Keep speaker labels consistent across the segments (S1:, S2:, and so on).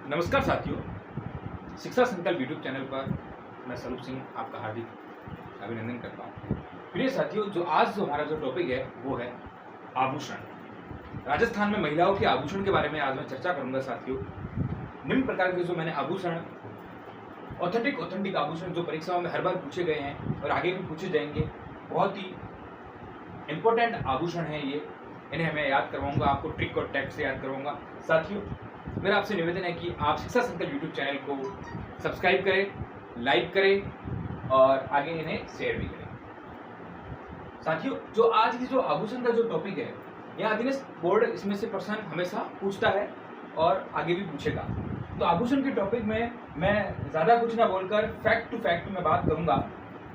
S1: नमस्कार साथियों, शिक्षा संकल्प यूट्यूब चैनल पर मैं स्वरूप सिंह आपका हार्दिक अभिनंदन करता हूँ। प्रिय साथियों, आज हमारा जो टॉपिक है वो है आभूषण। राजस्थान में महिलाओं के आभूषण के बारे में आज मैं चर्चा करूंगा साथियों। निम्न प्रकार के जो मैंने आभूषण, ऑथेंटिक आभूषण जो परीक्षाओं में हर बार पूछे गए हैं और आगे भी पूछे जाएंगे, बहुत ही इम्पोर्टेंट आभूषण हैं ये। इन्हें मैं याद करवाऊंगा, आपको ट्रिक और टैक्ट से याद करवाऊंगा। साथियों, मेरा आपसे निवेदन है कि आप शिक्षा संकल्प यूट्यूब चैनल को सब्सक्राइब करें, लाइक करें और आगे इन्हें शेयर भी करें। साथियों, जो आज की जो आभूषण का जो टॉपिक है, यह अधीनस्थ बोर्ड इसमें से प्रश्न हमेशा पूछता है और आगे भी पूछेगा। तो आभूषण के टॉपिक में मैं ज़्यादा कुछ ना बोलकर फैक्ट टू फैक्ट में बात करूंगा।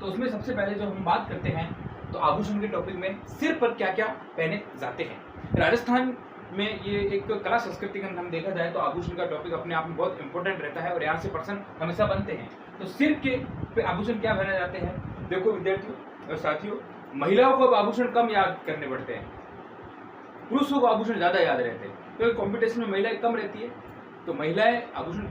S1: तो उसमें सबसे पहले जो हम बात करते हैं तो आभूषण के टॉपिक में सिर पर क्या क्या पहने जाते हैं। राजस्थान में ये एक कला संस्कृति का हम देखा जाए तो आभूषण का टॉपिक अपने आप में बहुत इंपॉर्टेंट रहता है और यहाँ से प्रश्न हमेशा बनते हैं। तो सिर के पे आभूषण क्या पहने जाते हैं? देखो विद्यार्थियों और साथियों, महिलाओं को अब आभूषण कम याद करने पड़ते हैं, पुरुषों को आभूषण ज्यादा याद रहते हैं क्योंकि कॉम्पिटिशन में महिलाएं कम रहती है। तो महिलाएं आभूषण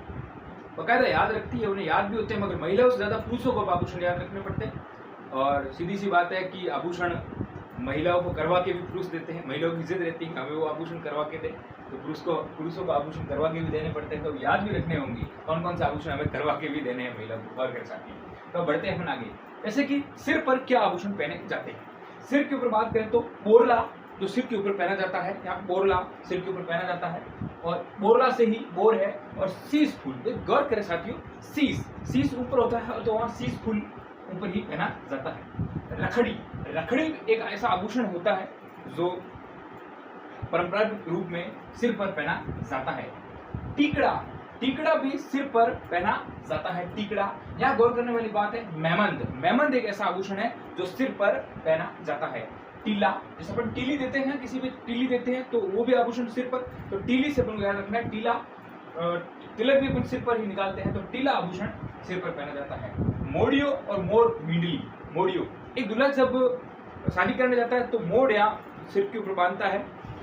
S1: बाकायदा याद रखती है, उन्हें याद भी होते हैं, मगर महिलाओं से ज्यादा पुरुषों को आभूषण याद रखने पड़ते हैं। और सीधी सी बात है कि आभूषण महिलाओं को करवा के भी पुरुष देते हैं। महिलाओं की जिद रहती है कि हमें वो आभूषण करवा के दे, तो पुरुषों को आभूषण करवा के भी देने पड़ते हैं। तो याद भी रखने होंगे कौन कौन से आभूषण हमें करवा के भी देने हैं महिलाओं को और कर सकते हैं। तो बढ़ते हैं अपन आगे। जैसे कि सिर पर क्या आभूषण पहने जाते हैं। सिर के ऊपर बात करें तो बोरला जो सिर के ऊपर पहना जाता है, यहाँ बोरला सिर के ऊपर पहना जाता है और बोरला से ही बोर है। और शीश फूल, गौर करें साथियों, शीश ऊपर होता है तो वहाँ शीश फूल ऊपर ही पहना जाता है। रखड़ी एक ऐसा आभूषण होता है जो परंपरागत रूप में सिर पर पहना जाता है। टीकड़ा भी सिर पर पहना जाता है। टीकड़ा, यहाँ गौर करने वाली बात है मेमंद एक ऐसा आभूषण है जो सिर पर पहना जाता है। टीला, जैसे अपन टीली देते हैं, किसी भी टीली देते हैं तो वो भी आभूषण सिर पर, तो टीली से अपन को याद रखना है। टीला, तिलक भी अपन सिर पर ही निकालते हैं, तो टीला आभूषण सिर पर पहना जाता है। मोड़ियो और मोर मिंडली। मोड़ियो, एक दूल्हा जब शादी करने जाता है तो मोड़ या सिर के ऊपर बांधता है।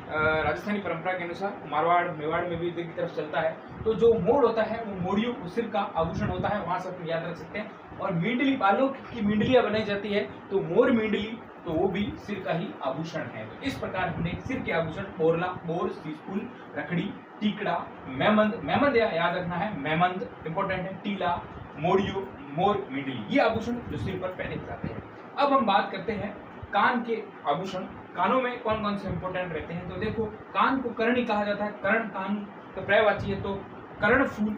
S1: राजस्थानी परंपरा के अनुसार मारवाड़ मेवाड़ में भी इधर की तरफ चलता है। तो जो मोड़ होता है वो मोड़ियो सिर का आभूषण होता है, वहां से अपन याद रख सकते हैं। और मिंडली, बालों की मिंडलियां बनाई जाती है तो मोर मिंडली, तो वो भी सिर का ही आभूषण है। तो इस प्रकार हमने सिर के आभूषण बोरला, बोर, शीश फूल, रखड़ी, टीकड़ा, मेमंद याद रखना है, मेमंद इंपॉर्टेंट है, टीला, मोड़ियो, मोर, मिंडली, ये आभूषण जो सिर पर पहने जाते हैं। अब हम बात करते हैं कान के आभूषण। कानों में कौन कौन से इंपॉर्टेंट रहते हैं। तो देखो, कान को करणी कहा जाता है। कर्ण कान का पर्यायवाची है, तो कर्ण फूल,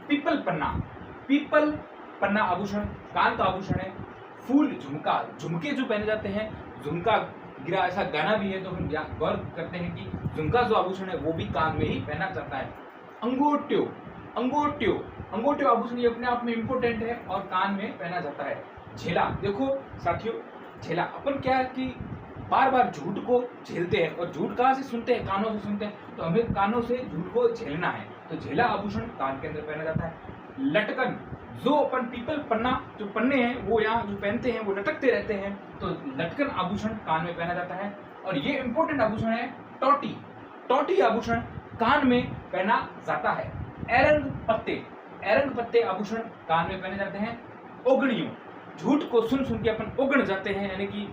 S1: पीपल पन्ना आभूषण कान का आभूषण है। फूल, झुमके जो पहने जाते हैं, झुमका गिरा ऐसा गाना भी है, तो हम गौर करते हैं कि झुमका जो आभूषण है वो भी कान में ही पहना जाता है। अंगोट्यो आभूषण ये अपने आप में इंपॉर्टेंट है और कान में पहना जाता है। झेला, देखो साथियों, झेला अपन क्या है कि बार बार झूठ को झेलते हैं और झूठ कहाँ से सुनते हैं? कानों से सुनते हैं, तो हमें कानों से झूठ को झेलना है, तो झेला आभूषण कान के अंदर पहना जाता है। लटकन, जो अपन पीपल पन्ना जो पन्ने हैं वो यहाँ जो पहनते हैं वो लटकते रहते हैं, तो लटकन आभूषण कान में पहना जाता है। और ये इंपॉर्टेंट आभूषण है टोटी आभूषण कान में पहना जाता है। एरंग पत्ते आभूषण कान में पहने जाते हैं। ओगणियों, झूठ को सुन के अपन ओगण जाते हैं, यानी कि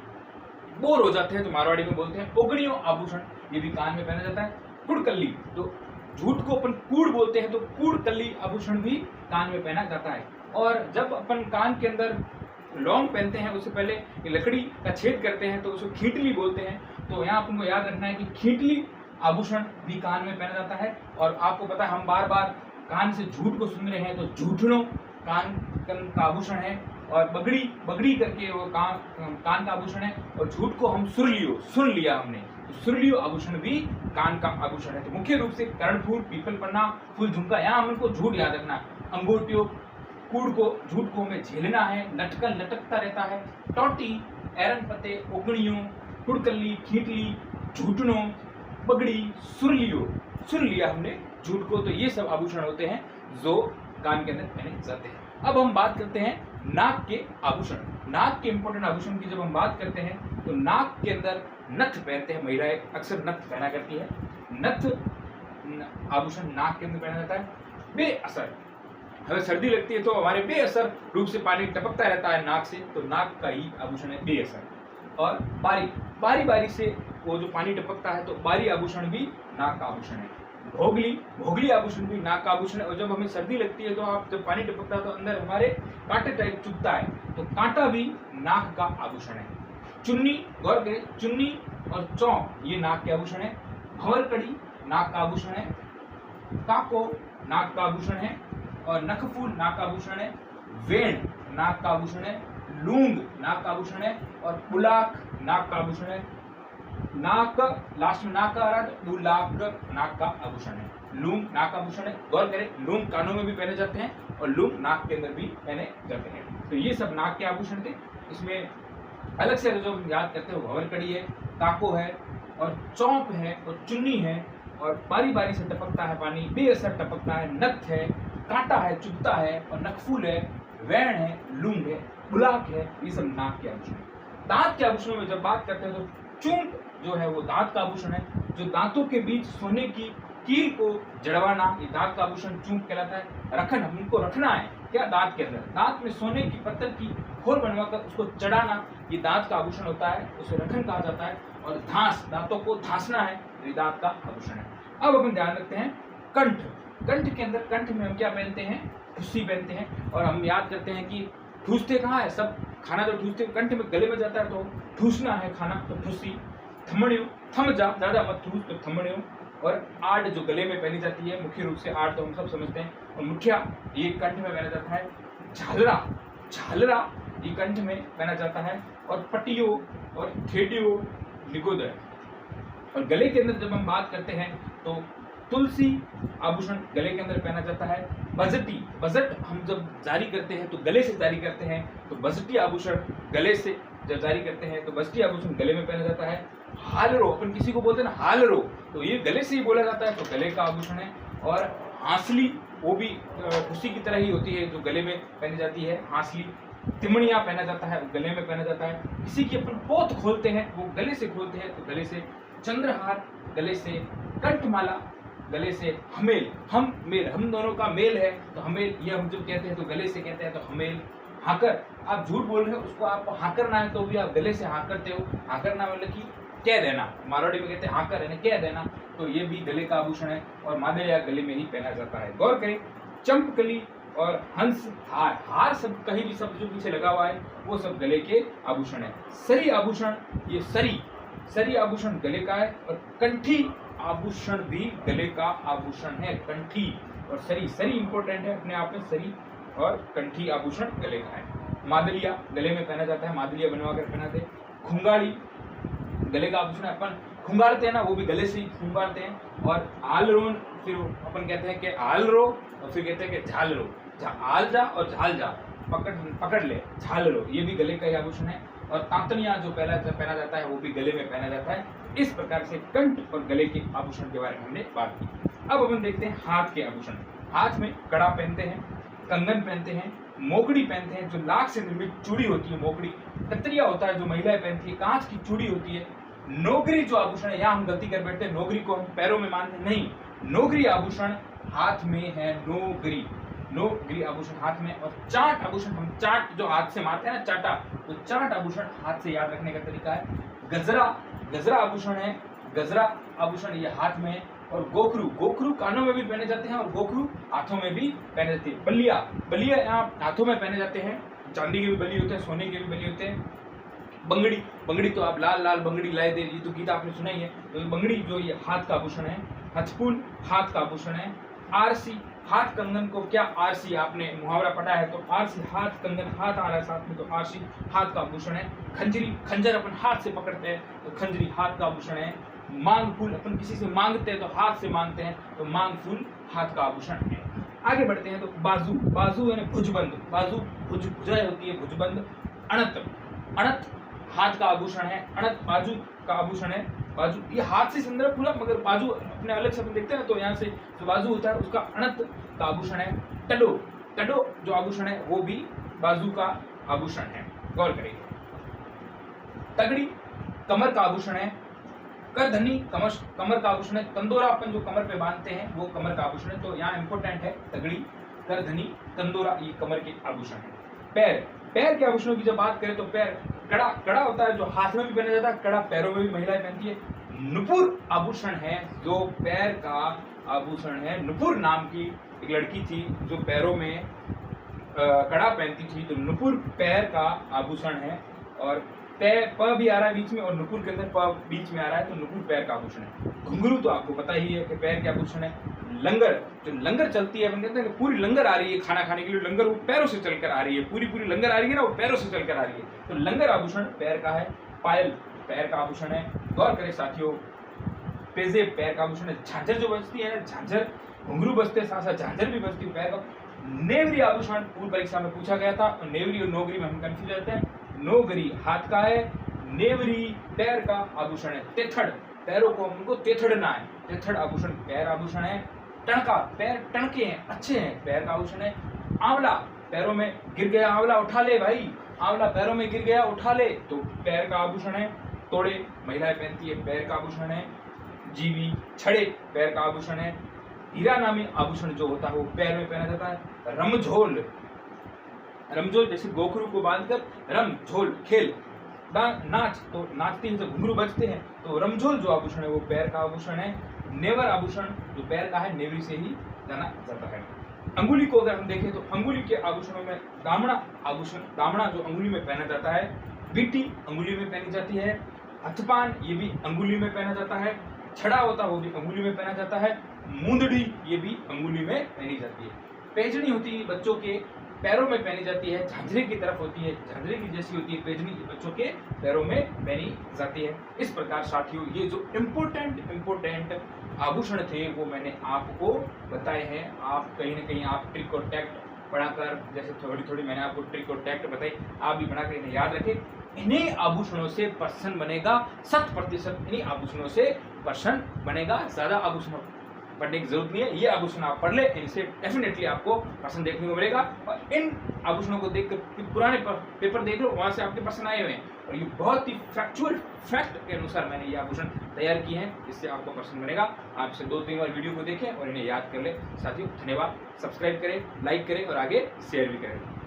S1: बोर हो जाते हैं, तो मारवाड़ी में बोलते हैं ओगणियों आभूषण, ये भी कान में पहना जाता है। कुड़कल्ली, तो झूठ को अपन कूड़ बोलते हैं, तो कूड़कल्ली आभूषण भी कान में पहना जाता है। और जब अपन कान के अंदर लौंग पहनते हैं उससे पहले लकड़ी का छेद करते हैं तो उसको खींटली बोलते हैं। तो यहाँ अपन को याद रखना है कि खींटली आभूषण भी कान में पहना जाता है। और आपको पता है हम बार बार कान से झूठ को सुन रहे हैं, तो झूठनों कान का आभूषण है। और बगड़ी करके वो कान का आभूषण है। और झूठ को हम सुन लिया हमने, तो सुरलियो आभूषण भी कान का आभूषण है। तो मुख्य रूप से कर्णफूल, पीपल पन्ना, फूल, झुमका, यहाँ हमको झूठ याद रखना है। अंगूठियों, कूड़ को, झूठ को हमें झेलना है। लटकन लटकता रहता है। टोटी, एरन पत्ते, ओगणियों, कुड़कल्ली, खींटली, झूठनों, बगड़ी, सुन लिया हमने झूठ को। तो ये सब आभूषण होते हैं जो कान के अंदर पहने जाते हैं। अब हम बात करते हैं नाक के आभूषण। नाक के इंपॉर्टेंट आभूषण की जब हम बात करते हैं तो नाक के अंदर नथ पहनते हैं, महिलाएं अक्सर नथ पहना करती है। नथ आभूषण नाक के अंदर पहना जाता है। बेअसर, हमें सर्दी लगती है तो हमारे बेअसर रूप से पानी टपकता रहता है नाक से, तो नाक का ही आभूषण है बेअसर। और बारी बारी से वो जो पानी टपकता है तो बारी आभूषण भी नाक का आभूषण है। भोगली आभूषण भी नाक का आभूषण है। और जब हमें सर्दी लगती है तो आप जब पानी टपकता है तो अंदर हमारे कांटे टाइप चुभता है, तो कांटा भी नाक का आभूषण है। चुन्नी, गौर करें, चुन्नी और चौंक ये नाक के आभूषण है। भंवरकड़ी नाक का आभूषण है। काको नाक का आभूषण है। और नखफूल नाक का आभूषण है। वेण नाक का आभूषण है। लूंग नाक का आभूषण है। और पुलाक नाक का आभूषण है। नाक, लास्ट में नाक का आ रहा है, बुलाक नाक का आभूषण है। लूंग नाक का आभूषण है। गौर करें, लूंग कानों में भी पहने जाते हैं और लूंग नाक के अंदर भी पहने जाते हैं। तो ये सब नाक के आभूषण थे। इसमें अलग से जो हम याद करते हैं भंवरकड़ी है, काको है और चौंप है और चुन्नी है और बारी बारी से टपकता है पानी, बेअसर टपकता है, नथ है, कांटा है, चुभता है, और नखफूल है, वैण है, लूंग है, बुलाक है, ये सब नाक के आभूषण है। दांत के आभूषणों में जब बात करते हैं तो चूंक जो है वो दांत का आभूषण है। जो दांतों के बीच सोने की कील को जड़वाना, ये दांत का आभूषण चूंक कहलाता है। रखन, हमको रखना है क्या दांत के अंदर, दांत में सोने की पत्थर की खोल बनवाकर उसको चढ़ाना, ये दांत का आभूषण होता है, उसे रखन कहा जाता है। और धांस, दांतों को धांसना है, ये दांत का आभूषण है। अब अपन ध्यान रखते हैं कंठ। कंठ के अंदर, कंठ में हम क्या पहनते हैं, ठुस्सी पहनते हैं। और हम याद करते हैं कि ठूसते कहाँ है, सब खाना जब ठूसते कंठ में गले में जाता है तो ठूसना है खाना, तो ठुस्सी। थमड़ियों, थम जा, ज्यादा मत ठूस, तो थमड़ियों। और आड़ जो गले में पहनी जाती है, मुख्य रूप से आड़ तो हम सब समझते हैं, और मुखिया ये कंठ में पहना जाता है। झालरा, झालरा ये कंठ में पहना जाता है। और पटियो और ठेडियो निगोदर। और गले के अंदर जब हम बात करते हैं तो तुलसी आभूषण गले के अंदर पहना जाता है। बजटी, बजट हम जब जारी करते हैं तो गले से जारी करते हैं, तो बजटी आभूषण गले से जब जारी करते हैं तो बजटी आभूषण गले में पहना जाता है। हालरो, अपन किसी को बोलते हैं ना हालरो, तो ये गले से ही बोला जाता है, तो गले का आभूषण है। और हांसली, वो भी उसी की तरह ही होती है जो गले में पहनी जाती है, हांसली। तिमड़िया पहना जाता है, गले में पहना जाता है। किसी की अपन पोत खोलते हैं वो गले से खोलते हैं, तो गले से। चंद्रहार गले से। कंठमाला गले से। हमेल, हम मेल, हम दोनों का मेल है तो हमेल, ये हम जब कहते हैं तो गले से कहते हैं, तो हमेल। हाकर, आप झूठ बोल रहे हो, उसको आपको हाकरना है तो भी आप गले से हाकरते हो। हाकरना मतलब कि कह देना, मारवाड़ी में कहते हैं हाकर है, कह देना, तो ये भी गले का आभूषण है। और मादलिया गले में ही पहना जाता है। गौर करें, चंपकली और हंस, हार, हार सब कहीं भी सब जो पीछे लगा हुआ है वो सब गले के आभूषण है। सरी आभूषण, ये सरी आभूषण गले का है। और कंठी आभूषण भी गले का आभूषण है, कंठी और सरी इंपॉर्टेंट है अपने आप में, सरी और कंठी आभूषण गले का है। मादलिया गले में पहना जाता है, मादलिया बनवा कर पहनाते। खुंगाड़ी गले का आभूषण है, अपन खुंगारते हैं ना, वो भी गले से ही खुंगारते हैं। और आलरोन, फिर अपन कहते हैं कि आलरो, और फिर कहते हैं कि झालरो, आल जा और झाल जा, पकड़ ले, झालरो, ये भी गले का ही आभूषण है। और तांतनिया जो पहना जाता है वो भी गले में पहना जाता है। इस प्रकार से कंठ और गले के आभूषण के बारे में हमने बात की। अब अपन देखते हैं हाथ के आभूषण। हाथ में कड़ा पहनते हैं, कंगन पहनते हैं, मोकड़ी पहनते हैं, जो लाख से निर्मित चूड़ी होती है, मोकड़ी। कतरिया होता है जो महिलाएं पहनती है, कांच की चूड़ी होती है। नोगरी जो आभूषण है, यहाँ हम गलती कर बैठते हैं, नोगरी को हम पैरों में मानते नहीं, नोगरी आभूषण हाथ में है, नोगरी आभूषण हाथ में। और चाट आभूषण, हम चाट जो हाथ से मारते हैं ना, चाटा, तो चाट आभूषण हाथ से याद रखने का तरीका है। गजरा आभूषण है, गजरा आभूषण ये हाथ में है। और गोखरू कानों में भी पहने जाते हैं और गोखरू हाथों में भी पहने जाते हैं। बलिया यहाँ हाथों में पहने जाते हैं, चांदी के भी बली होते हैं, सोने के भी बली होते हैं। बंगड़ी तो आप लाल बंगड़ी लाए दे, ये तो गीत आपने सुना ही है, तो बंगड़ी जो ये हाथ का आभूषण है। हथफूल हाथ का आभूषण है। आरसी, हाथ कंगन को क्या आरसी, आपने मुहावरा पढ़ा है तो आरसी, हाथ कंगन, हाथ आ रहा है साथ में, तो आरसी हाथ का आभूषण है। खंजरी, खंजर अपन हाथ से पकड़ते हैं तो खंजरी हाथ का आभूषण है। मांग फूल, अपन किसी से मांगते हैं तो हाथ से मांगते हैं, तो मांग फूल हाथ का आभूषण है। आगे बढ़ते हैं तो बाजू यानी भुजबंद, बाजू भुजाएं होती है, भुजबंद। अणत हाथ का आभूषण है, अणत बाजू का आभूषण है। बाजू ये हाथ से संदर्भ पूरा, मगर बाजू अपने अलग से अपन देखते हैं ना, तो यहाँ से जो बाजू होता है उसका अणत का आभूषण है। टडो जो आभूषण है वो भी बाजू का आभूषण है। गौर करिए। तगड़ी कमर का आभूषण है। करधनी कमर का आभूषण है। कंदोरा अपन जो कमर पे बांधते हैं वो कमर का आभूषण है, तो यहाँ इंपॉर्टेंट है तगड़ी, करधनी, कंदोरा, ये कमर के आभूषण है। पैर के आभूषणों की जब बात करें तो पैर, कड़ा होता है जो हाथ में भी पहना जाता है, कड़ा पैरों में भी महिलाएं पहनती है। नुपुर आभूषण है जो पैर का आभूषण है। नुपुर नाम की एक लड़की थी जो पैरों में कड़ा पहनती थी, तो नुपुर पैर का आभूषण है। और प भी आ रहा है बीच में और नुपुर के अंदर प बीच में आ रहा है, तो नुपुर पैर का आभूषण है। घुंघरू तो आपको पता ही है कि पैर के आभूषण है। लंगर, जो लंगर चलती है, अपन कहते हैं कि पूरी लंगर आ रही है खाना खाने के लिए, लंगर वो पैरों से चलकर आ रही है, पूरी लंगर आ रही है ना, वो पैरों से चलकर आ रही है, तो लंगर आभूषण पैर का है। पायल पैर का आभूषण है। गौर करें साथियों, पेजेब पैर का आभूषण है। झांझर जो बजती है ना, झांझर, घुंघरू बजते साथ साथ झांझर भी बजती है पैर का। नेवरी आभूषण पूर्व परीक्षा में पूछा गया था, और नेवरी और नौगरी में हम कंफ्यूज रहते हैं। नौगरी हाथ का है, नेवरी पैर का आभूषण है। तेथड़, पैरों को हमको तेथड़ना है, तेथड़ आभूषण पैर आभूषण है। टणका, पैर टणके हैं, अच्छे हैं, पैर का आभूषण है। आंवला, पैरों में गिर गया आंवला उठा ले भाई, आंवला पैरों में गिर गया उठा ले, तो पैर का आभूषण है। तोड़े महिलाएं पहनती है, पैर का आभूषण है। जीवी, छड़े पैर का आभूषण है। हीरा नामी आभूषण जो होता है वो पैर में पहना जाता है। रमझोल, रमझोल जैसे गोखरू को बांधकर रमझोल खेल, नाच, तो नाचते हैं तो घुंघरू बजते हैं, तो रमझोल जो आभूषण है वो पैर का आभूषण है। नेवर आभूषण जो पैर का है, नेवरी से ही जाना जाता है। अंगुली को अगर हम देखें तो अंगुली के आभूषणों में दामड़ा आभूषण, दामड़ा जो अंगुली में पहना जाता है। बीटी अंगुली में पहनी जाती है। हथपान ये भी अंगुली में पहना जाता है। छड़ा होता है वो भी अंगुली में पहना जाता है। मूंदड़ी ये भी अंगुली में पहनी जाती है। पेजनी होती है बच्चों के पैरों में पहनी जाती है, झांझरे की तरफ होती है, झांझरे की जैसी होती है पेजनी, बच्चों के पैरों में पहनी जाती है। इस प्रकार साथियों ये जो इम्पोर्टेंट आभूषण थे वो मैंने आपको बताए हैं। आप कहीं ना कहीं आप ट्रिक और टैक्ट पढ़ाकर, जैसे थोड़ी मैंने आपको ट्रिक और टैक्ट बताई, आप भी बनाकर इन्हें याद रखें। इन्हीं आभूषणों से पर्सन बनेगा 100%, इन्हीं आभूषणों से पर्सन बनेगा। ज्यादा आभूषणों पढ़ने की जरूरत नहीं है, ये आभूषण आप पढ़ ले, इनसे डेफिनेटली आपको पर्सन देखने को मिलेगा। और इन आभूषणों को देखकर पुराने पेपर देख लो, वहां से आपके पर्सन आए हुए हैं, और ये बहुत ही फैक्चुअल फैक्ट के अनुसार मैंने ये आभूषण तैयार किए हैं, इससे आपको पर्सन बनेगा। आप इसे 2-3 बार वीडियो को देखें और इन्हें याद कर ले। साथियों धन्यवाद, सब्सक्राइब करें, लाइक करें और आगे शेयर भी करें।